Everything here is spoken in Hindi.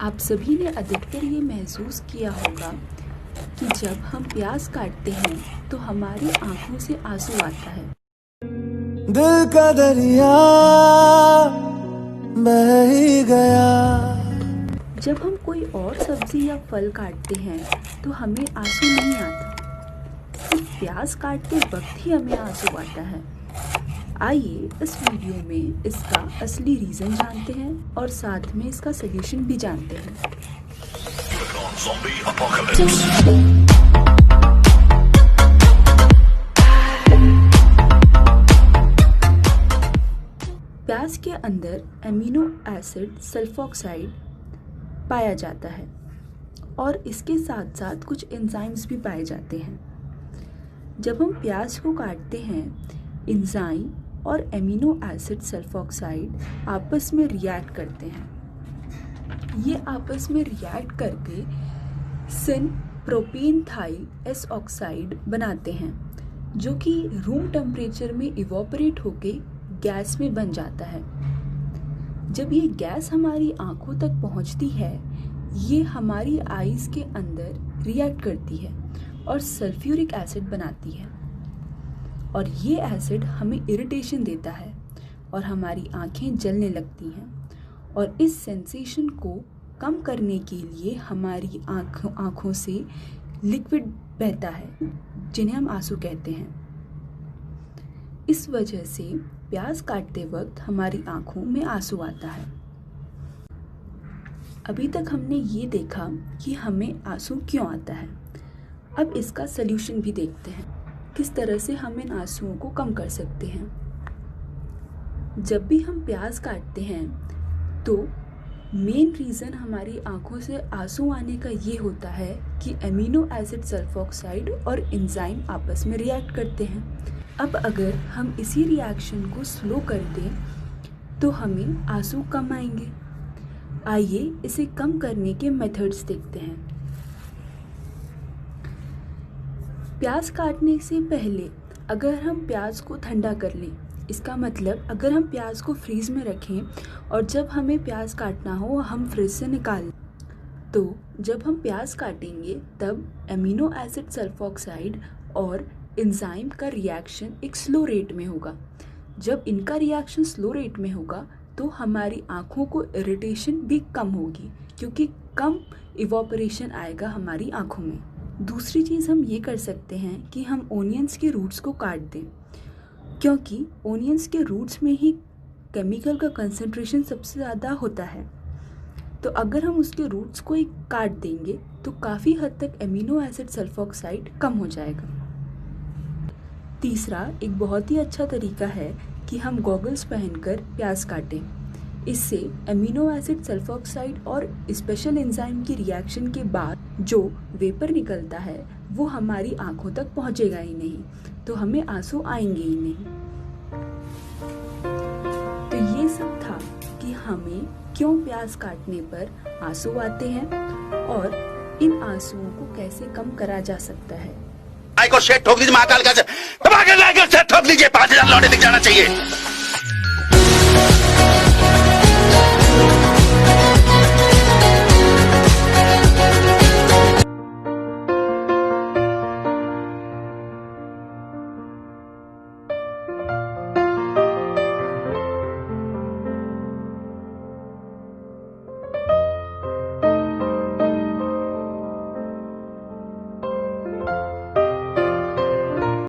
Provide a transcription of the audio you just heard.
आप सभी ने अधिकतर ये महसूस किया होगा कि जब हम प्याज काटते हैं तो हमारी आंखों से आंसू आता है। दिल का दरिया बह ही गया। जब हम कोई और सब्जी या फल काटते हैं तो हमें आंसू नहीं आता, सिर्फ प्याज काटते वक्त ही हमें आंसू आता है। आइए इस वीडियो में इसका असली रीज़न जानते हैं और साथ में इसका सलूशन भी जानते हैं। प्याज के अंदर एमिनो एसिड सल्फोक्साइड पाया जाता है और इसके साथ साथ कुछ एंजाइम्स भी पाए जाते हैं। जब हम प्याज को काटते हैं, एंजाइम और एमिनो एसिड सल्फोक्साइड आपस में रिएक्ट करते हैं। ये आपस में रिएक्ट करके सिन प्रोपेनथाइल एस ऑक्साइड बनाते हैं, जो कि रूम टेम्परेचर में इवोपरेट होके गैस में बन जाता है। जब ये गैस हमारी आंखों तक पहुंचती है, ये हमारी आईज के अंदर रिएक्ट करती है और सल्फ्यूरिक एसिड बनाती है, और ये एसिड हमें इरिटेशन देता है और हमारी आंखें जलने लगती हैं। और इस सेंसेशन को कम करने के लिए हमारी आंखों से लिक्विड बहता है, जिन्हें हम आंसू कहते हैं। इस वजह से प्याज काटते वक्त हमारी आंखों में आंसू आता है। अभी तक हमने ये देखा कि हमें आंसू क्यों आता है। अब इसका सल्यूशन भी देखते हैं, किस तरह से हम इन आंसुओं को कम कर सकते हैं। जब भी हम प्याज काटते हैं तो मेन रीज़न हमारी आंखों से आंसू आने का ये होता है कि एमिनो एसिड सल्फोक्साइड और एंजाइम आपस में रिएक्ट करते हैं। अब अगर हम इसी रिएक्शन को स्लो कर दें तो हमें आंसू कम आएंगे। आइए इसे कम करने के मेथड्स देखते हैं। प्याज काटने से पहले अगर हम प्याज को ठंडा कर लें, इसका मतलब अगर हम प्याज को फ्रीज में रखें और जब हमें प्याज काटना हो हम फ्रिज से निकाल लें, तो जब हम प्याज काटेंगे तब एमिनो एसिड सल्फोक्साइड और एंजाइम का रिएक्शन एक स्लो रेट में होगा। जब इनका रिएक्शन स्लो रेट में होगा तो हमारी आँखों को इरिटेशन भी कम होगी, क्योंकि कम इवोपरेशन आएगा हमारी आँखों में। दूसरी चीज़ हम ये कर सकते हैं कि हम ओनियंस के रूट्स को काट दें, क्योंकि ओनियंस के रूट्स में ही केमिकल का कंसंट्रेशन सबसे ज़्यादा होता है। तो अगर हम उसके रूट्स को ही काट देंगे तो काफ़ी हद तक एमिनो एसिड सल्फोक्साइड कम हो जाएगा। तीसरा एक बहुत ही अच्छा तरीका है कि हम गॉगल्स पहनकर प्याज काटें। इससे एमिनो एसिड सल्फोक्साइड और स्पेशल एंजाइम की रिएक्शन के बाद जो वेपर निकलता है वो हमारी आंखों तक पहुंचेगा ही नहीं, तो हमें आंसू आएंगे ही नहीं। तो ये सब था कि हमें क्यों प्याज काटने पर आंसू आते हैं और इन आंसुओं को कैसे कम करा जा सकता है। को शेड ठोक लीजिए, महाकाल का दबा के लाकर शेड ठोक लीजिए, 5000 लौटे दिख जाना चाहिए।